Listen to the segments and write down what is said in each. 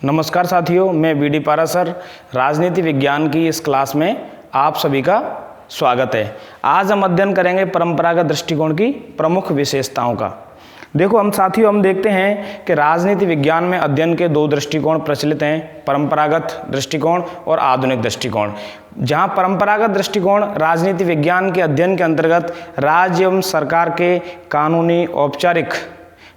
नमस्कार साथियों, मैं बीडी पारासर राजनीति विज्ञान की इस क्लास में आप सभी का स्वागत है। आज हम अध्ययन करेंगे परंपरागत दृष्टिकोण की प्रमुख विशेषताओं का। देखो हम देखते हैं कि राजनीति विज्ञान में अध्ययन के दो दृष्टिकोण प्रचलित हैं, परंपरागत दृष्टिकोण और आधुनिक दृष्टिकोण। जहां परंपरागत दृष्टिकोण राजनीति विज्ञान के अध्ययन के अंतर्गत राज्य एवं सरकार के कानूनी, औपचारिक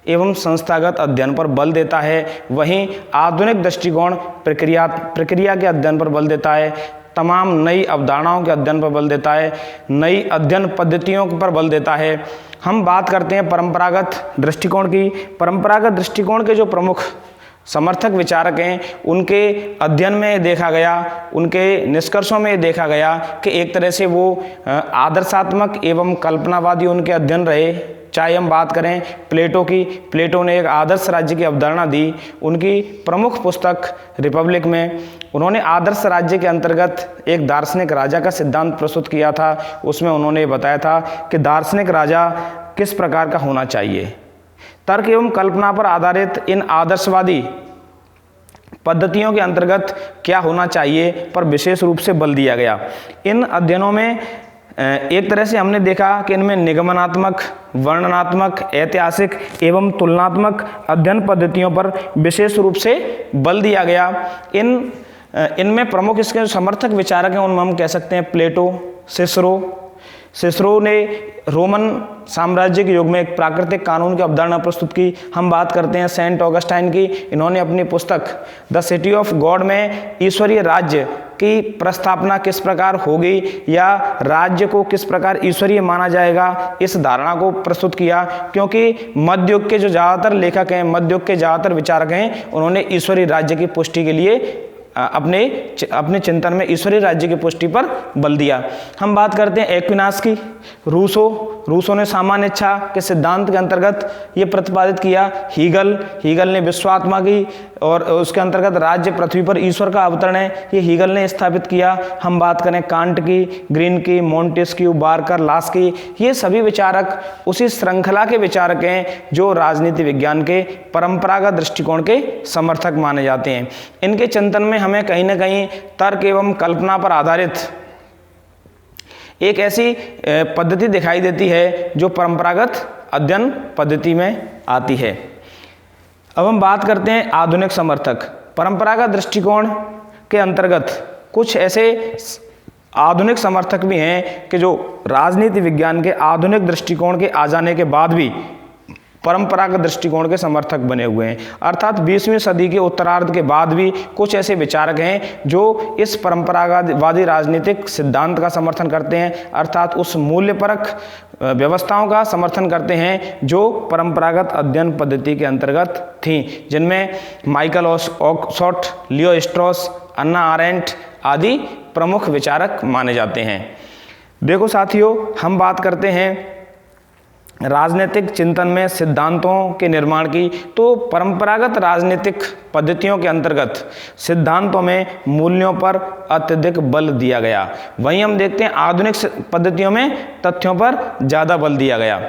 एवं संस्थागत अध्ययन पर बल देता है, वहीं आधुनिक दृष्टिकोण प्रक्रिया के अध्ययन पर बल देता है, तमाम नई अवधारणाओं के अध्ययन पर बल देता है, नई अध्ययन पद्धतियों पर बल देता है। हम बात करते हैं परंपरागत दृष्टिकोण की। परंपरागत दृष्टिकोण के जो प्रमुख समर्थक विचारक हैं, उनके अध्ययन में देखा गया, उनके निष्कर्षों में देखा गया कि एक तरह से वो आदर्शात्मक एवं कल्पनावादी उनके अध्ययन रहे। चाहे हम बात करें प्लेटो की, प्लेटो ने एक आदर्श राज्य की अवधारणा दी। उनकी प्रमुख पुस्तक रिपब्लिक में उन्होंने आदर्श राज्य के अंतर्गत एक दार्शनिक राजा का सिद्धांत प्रस्तुत किया था। उसमें उन्होंने बताया था कि दार्शनिक राजा किस प्रकार का होना चाहिए। तर्क एवं कल्पना पर आधारित इन आदर्शवादी पद्धतियों के अंतर्गत क्या होना चाहिए पर विशेष रूप से बल दिया गया। इन अध्ययनों में एक तरह से हमने देखा कि इनमें निगमनात्मक, वर्णनात्मक, ऐतिहासिक एवं तुलनात्मक अध्ययन पद्धतियों पर विशेष रूप से बल दिया गया। इनमें प्रमुख इसके समर्थक विचारक हैं, उनमें हम कह सकते हैं प्लेटो, सिसरो ने रोमन साम्राज्य के युग में एक प्राकृतिक कानून की अवधारणा प्रस्तुत की। हम बात करते हैं सेंट ऑगस्टाइन की। इन्होंने अपनी पुस्तक द सिटी ऑफ गॉड में ईश्वरीय राज्य की प्रस्तावना किस प्रकार होगी या राज्य को किस प्रकार ईश्वरीय माना जाएगा, इस धारणा को प्रस्तुत किया। क्योंकि मध्य युग के जो ज़्यादातर लेखक हैं, मध्य युग के ज़्यादातर विचारक हैं, उन्होंने ईश्वरीय राज्य की पुष्टि के लिए अपने चिंतन में ईश्वरीय राज्य की पुष्टि पर बल दिया। हम बात करते हैं एक्विनास की। रूसो ने सामान्य इच्छा के सिद्धांत के अंतर्गत ये प्रतिपादित किया। हीगल ने विश्वात्मा की और उसके अंतर्गत राज्य पृथ्वी पर ईश्वर का अवतरण है, ये हीगल ने स्थापित किया। हम बात करें कांट की, ग्रीन की, मोंटेस्क्यू, बार्कर, लास्की, ये सभी विचारक उसी श्रृंखला के विचारक हैं जो राजनीति विज्ञान के परंपरागत दृष्टिकोण के समर्थक माने जाते हैं। इनके चिंतन में हमें कहीं ना कहीं तर्क एवं कल्पना पर आधारित एक ऐसी पद्धति दिखाई देती है जो परंपरागत अध्ययन पद्धति में आती है। अब हम बात करते हैं आधुनिक समर्थक। परंपरागत दृष्टिकोण के अंतर्गत कुछ ऐसे आधुनिक समर्थक भी हैं कि जो राजनीति विज्ञान के आधुनिक दृष्टिकोण के आ जाने के बाद भी परंपरागत दृष्टिकोण के समर्थक बने हुए हैं। अर्थात 20वीं सदी के उत्तरार्ध के बाद भी कुछ ऐसे विचारक हैं जो इस परंपरागतवादी राजनीतिक सिद्धांत का समर्थन करते हैं, अर्थात उस मूल्यपरक व्यवस्थाओं का समर्थन करते हैं जो परंपरागत अध्ययन पद्धति के अंतर्गत थी, जिनमें माइकल ऑक्सफोर्ड, लियो स्ट्रॉस, अन्ना आरेंट आदि प्रमुख विचारक माने जाते हैं। देखो साथियों, हम बात करते हैं राजनीतिक चिंतन में सिद्धांतों के निर्माण की, तो परंपरागत राजनीतिक पद्धतियों के अंतर्गत सिद्धांतों में मूल्यों पर अत्यधिक बल दिया गया। वहीं हम देखते हैं आधुनिक पद्धतियों में तथ्यों पर ज़्यादा बल दिया गया।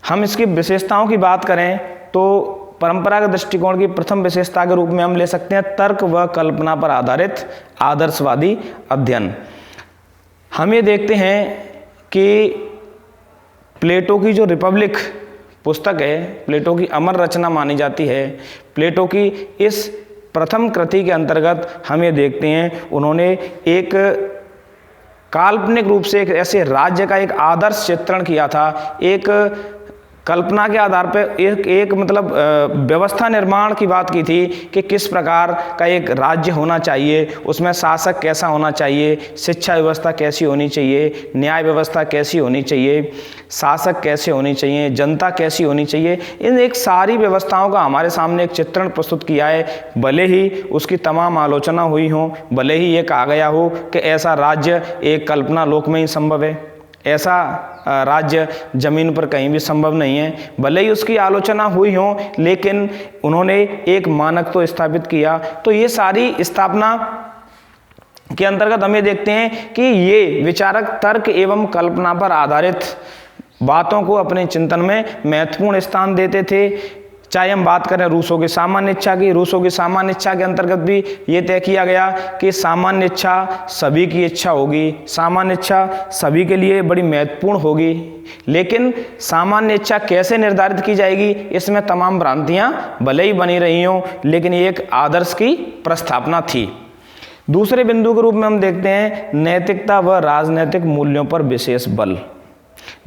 हम इसकी विशेषताओं की बात करें तो परंपरागत दृष्टिकोण की प्रथम विशेषता के रूप में हम ले सकते हैं तर्क व कल्पना पर आधारित आदर्शवादी अध्ययन। हम ये देखते हैं कि प्लेटो की जो रिपब्लिक पुस्तक है, प्लेटो की अमर रचना मानी जाती है। प्लेटो की इस प्रथम कृति के अंतर्गत हम ये देखते हैं उन्होंने एक काल्पनिक रूप से एक ऐसे राज्य का एक आदर्श चित्रण किया था। एक कल्पना के आधार पर एक व्यवस्था निर्माण की बात की थी कि किस प्रकार का एक राज्य होना चाहिए, उसमें शासक कैसा होना चाहिए, शिक्षा व्यवस्था कैसी होनी चाहिए, न्याय व्यवस्था कैसी होनी चाहिए, शासक कैसे होनी चाहिए, जनता कैसी होनी चाहिए। इन एक सारी व्यवस्थाओं का हमारे सामने एक चित्रण प्रस्तुत किया है। भले ही उसकी तमाम आलोचना हुई हो, भले ही ये कहा गया हो कि ऐसा राज्य एक कल्पना लोक में ही संभव है, ऐसा राज्य जमीन पर कहीं भी संभव नहीं है, भले ही उसकी आलोचना हुई हो, लेकिन उन्होंने एक मानक तो स्थापित किया। तो ये सारी स्थापना के अंतर्गत हम ये देखते हैं कि ये विचारक तर्क एवं कल्पना पर आधारित बातों को अपने चिंतन में महत्वपूर्ण स्थान देते थे। चाहे हम बात करें रूसों की सामान्य इच्छा की, रूसों की सामान्य इच्छा के अंतर्गत भी ये तय किया गया कि सामान्य इच्छा सभी की इच्छा होगी, सामान्य इच्छा सभी के लिए बड़ी महत्वपूर्ण होगी। लेकिन सामान्य इच्छा कैसे निर्धारित की जाएगी, इसमें तमाम भ्रांतियां भले ही बनी रही हों, लेकिन ये एक आदर्श की प्रस्थापना थी। दूसरे बिंदु के रूप में हम देखते हैं नैतिकता व राजनीतिक मूल्यों पर विशेष बल।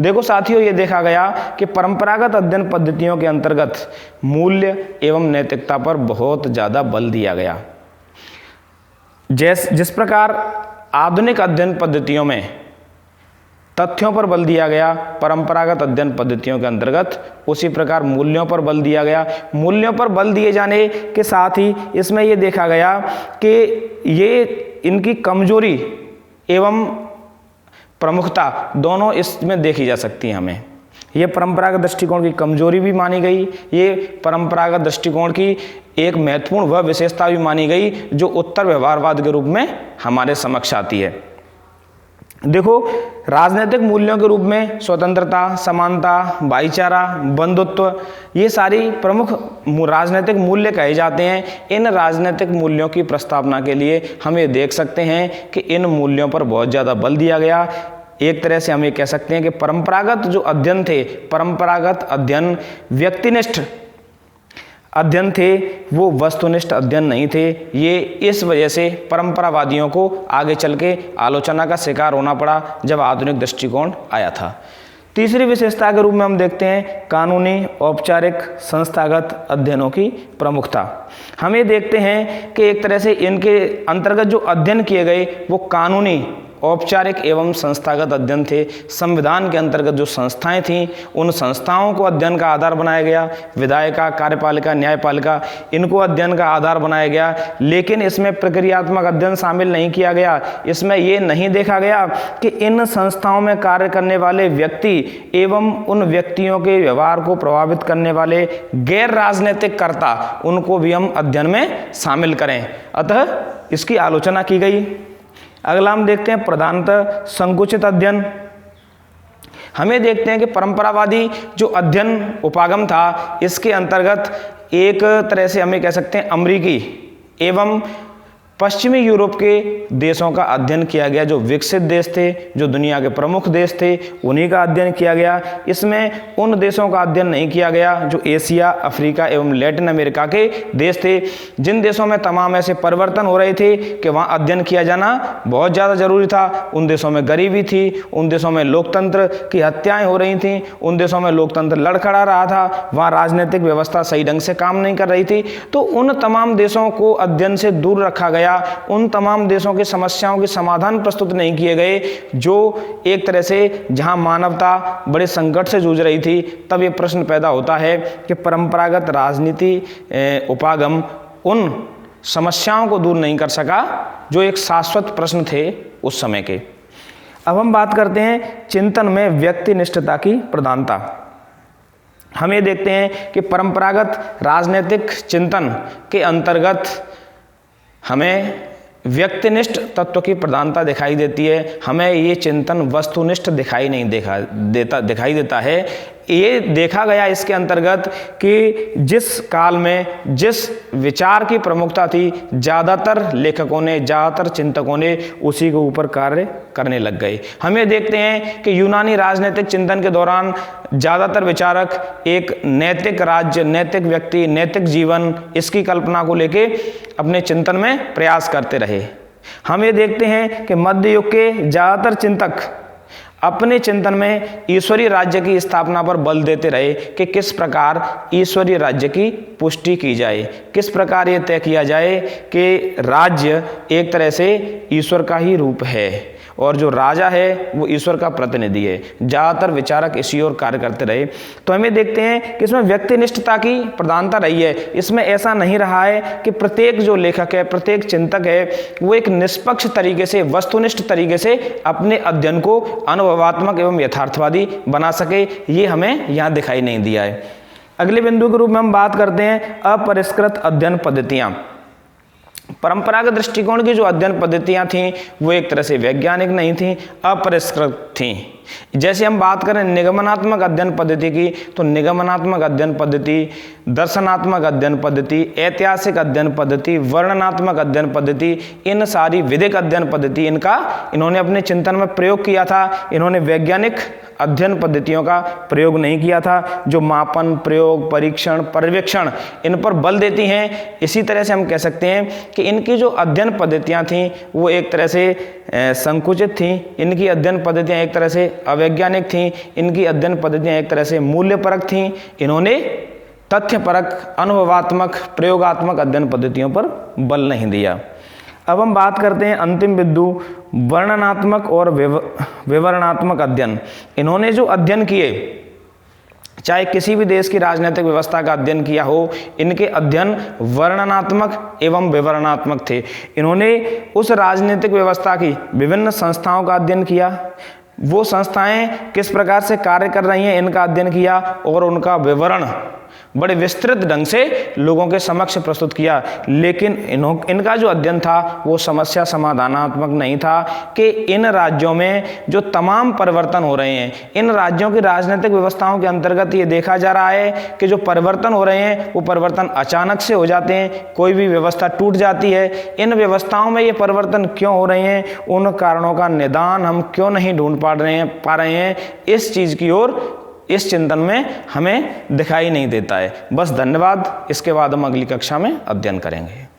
देखो साथियों, ये देखा गया कि परंपरागत अध्ययन पद्धतियों के अंतर्गत मूल्य एवं नैतिकता पर बहुत ज़्यादा बल दिया गया। जिस प्रकार आधुनिक अध्ययन पद्धतियों में तथ्यों पर बल दिया गया, परंपरागत अध्ययन पद्धतियों के अंतर्गत उसी प्रकार मूल्यों पर बल दिया गया। मूल्यों पर बल दिए जाने के साथ ही इसमें ये देखा गया कि ये इनकी कमजोरी एवं प्रमुखता दोनों इसमें देखी जा सकती है। हमें ये परंपरागत दृष्टिकोण की कमजोरी भी मानी गई, ये परंपरागत दृष्टिकोण की एक महत्वपूर्ण व विशेषता भी मानी गई, जो उत्तर व्यवहारवाद के रूप में हमारे समक्ष आती है। देखो, राजनीतिक मूल्यों के रूप में स्वतंत्रता, समानता, भाईचारा, बंधुत्व, ये सारी प्रमुख राजनीतिक मूल्य कहे जाते हैं। इन राजनीतिक मूल्यों की प्रस्तावना के लिए हम ये देख सकते हैं कि इन मूल्यों पर बहुत ज़्यादा बल दिया गया। एक तरह से हम ये कह सकते हैं कि परंपरागत जो अध्ययन थे, परंपरागत अध्ययन व्यक्तिनिष्ठ अध्ययन थे, वो वस्तुनिष्ठ अध्ययन नहीं थे। ये इस वजह से परंपरावादियों को आगे चल के आलोचना का शिकार होना पड़ा जब आधुनिक दृष्टिकोण आया था। तीसरी विशेषता के रूप में हम देखते हैं कानूनी, औपचारिक, संस्थागत अध्ययनों की प्रमुखता। हम ये देखते हैं कि एक तरह से इनके अंतर्गत जो अध्ययन किए गए वो कानूनी, औपचारिक एवं संस्थागत अध्ययन थे। संविधान के अंतर्गत जो संस्थाएं थीं, उन संस्थाओं को अध्ययन का आधार बनाया गया। विधायिका, कार्यपालिका, न्यायपालिका, इनको अध्ययन का आधार बनाया गया। लेकिन इसमें प्रक्रियात्मक अध्ययन शामिल नहीं किया गया। इसमें ये नहीं देखा गया कि इन संस्थाओं में कार्य करने वाले व्यक्ति एवं उन व्यक्तियों के व्यवहार को प्रभावित करने वाले गैर राजनीतिक कर्ता, उनको भी हम अध्ययन में शामिल करें। अतः इसकी आलोचना की गई। अगला हम देखते हैं प्रधानतः संकुचित अध्ययन। हमें देखते हैं कि परंपरावादी जो अध्ययन उपागम था, इसके अंतर्गत एक तरह से हमें कह सकते हैं अमेरिकी एवं पश्चिमी यूरोप के देशों का अध्ययन किया गया। जो विकसित देश थे, जो दुनिया के प्रमुख देश थे, उन्हीं का अध्ययन किया गया। इसमें उन देशों का अध्ययन नहीं किया गया जो एशिया, अफ्रीका एवं लैटिन अमेरिका के देश थे, जिन देशों में तमाम ऐसे परिवर्तन हो रहे थे कि वहाँ अध्ययन किया जाना बहुत ज़्यादा जरूरी था। उन देशों में गरीबी थी, उन देशों में लोकतंत्र की हत्याएँ हो रही थीं, उन देशों में लोकतंत्र लड़खड़ा रहा था, वहाँ राजनीतिक व्यवस्था सही ढंग से काम नहीं कर रही थी। तो उन तमाम देशों को अध्ययन से दूर रखा गया। उन तमाम देशों की समस्याओं के समाधान प्रस्तुत नहीं किए गए, जो एक तरह से जहां मानवता बड़े संकट से जूझ रही थी। तब ये प्रश्न पैदा होता है कि परंपरागत राजनीति उपागम उन समस्याओं को दूर नहीं कर सका जो एक शाश्वत प्रश्न थे उस समय के। अब हम बात करते हैं चिंतन में व्यक्तिनिष्ठता की प्रधानता। हम ये देखते हैं कि परंपरागत राजनीतिक चिंतन के अंतर्गत हमें व्यक्तिनिष्ठ तत्व की प्रधानता दिखाई देती है। हमें ये चिंतन वस्तुनिष्ठ दिखाई देता है। ये देखा गया इसके अंतर्गत कि जिस काल में जिस विचार की प्रमुखता थी, ज़्यादातर लेखकों ने, ज़्यादातर चिंतकों ने उसी के ऊपर कार्य करने लग गए। हम ये देखते हैं कि यूनानी राजनीतिक चिंतन के दौरान ज़्यादातर विचारक एक नैतिक राज्य, नैतिक व्यक्ति, नैतिक जीवन, इसकी कल्पना को लेके अपने चिंतन में प्रयास करते रहे। हम ये देखते हैं कि मध्य युग के ज़्यादातर चिंतक अपने चिंतन में ईश्वरीय राज्य की स्थापना पर बल देते रहे कि किस प्रकार ईश्वरीय राज्य की पुष्टि की जाए, किस प्रकार ये तय किया जाए कि राज्य एक तरह से ईश्वर का ही रूप है और जो राजा है वो ईश्वर का प्रतिनिधि है। ज़्यादातर विचारक इसी ओर कार्य करते रहे। तो हमें देखते हैं कि इसमें व्यक्तिनिष्ठता की प्रधानता रही है। इसमें ऐसा नहीं रहा है कि प्रत्येक जो लेखक है, प्रत्येक चिंतक है, वो एक निष्पक्ष तरीके से, वस्तुनिष्ठ तरीके से अपने अध्ययन को अनुभवात्मक एवं यथार्थवादी बना सके। ये हमें यहाँ दिखाई नहीं दिया है। अगले बिंदु के रूप में हम बात करते हैं अपरिष्कृत अध्ययन पद्धतियाँ। परंपरागत दृष्टिकोण की जो अध्ययन पद्धतियां थीं वो एक तरह से वैज्ञानिक नहीं थीं, अपरिष्कृत थीं। जैसे हम बात करें निगमनात्मक अध्ययन पद्धति की, तो निगमनात्मक अध्ययन पद्धति, दर्शनात्मक अध्ययन पद्धति, ऐतिहासिक अध्ययन पद्धति, वर्णनात्मक अध्ययन पद्धति, इन सारी विधिक अध्ययन पद्धति इन्होंने अपने चिंतन में प्रयोग किया था। इन्होंने वैज्ञानिक अध्ययन पद्धतियों का प्रयोग नहीं किया था, जो मापन, प्रयोग, परीक्षण, पर्यवेक्षण इन पर बल देती हैं। इसी तरह से हम कह सकते हैं कि इनकी जो अध्ययन पद्धतियां थीं वो एक तरह से संकुचित थीं। इनकी अध्ययन पद्धतियां एक तरह से अवैज्ञानिक थीं। इनकी अध्ययन पद्धतियां एक तरह से मूल्यपरक थीं। इन्होंने तथ्यपरक, अनुभवात्मक, प्रयोगात्मक अध्ययन पद्धतियों पर बल नहीं दिया। अब हम बात करते हैं अंतिम बिंदु, वर्णनात्मक और विवरणात्मक अध्ययन। इन्होंने जो अध्ययन किए, चाहे किसी भी देश की राजनीतिक व्यवस्था का अध्ययन किया हो, इनके अध्ययन वर्णनात्मक एवं विवरणात्मक थे। इन्होंने उस राजनीतिक व्यवस्था की विभिन्न संस्थाओं का अध्ययन किया, वो संस्थाएं किस प्रकार से कार्य कर रही हैं इनका अध्ययन किया, और उनका विवरण बड़े विस्तृत ढंग से लोगों के समक्ष प्रस्तुत किया। लेकिन इनका जो अध्ययन था वो समस्या समाधानात्मक नहीं था कि इन राज्यों में जो तमाम परिवर्तन हो रहे हैं, इन राज्यों की राजनीतिक व्यवस्थाओं के अंतर्गत ये देखा जा रहा है कि जो परिवर्तन हो रहे हैं वो परिवर्तन अचानक से हो जाते हैं, कोई भी व्यवस्था टूट जाती है। इन व्यवस्थाओं में ये परिवर्तन क्यों हो रहे हैं, उन कारणों का निदान हम क्यों नहीं ढूंढ पा रहे हैं, इस चीज़ की ओर इस चिंतन में हमें दिखाई नहीं देता है। बस धन्यवाद। इसके बाद हम अगली कक्षा में अध्ययन करेंगे।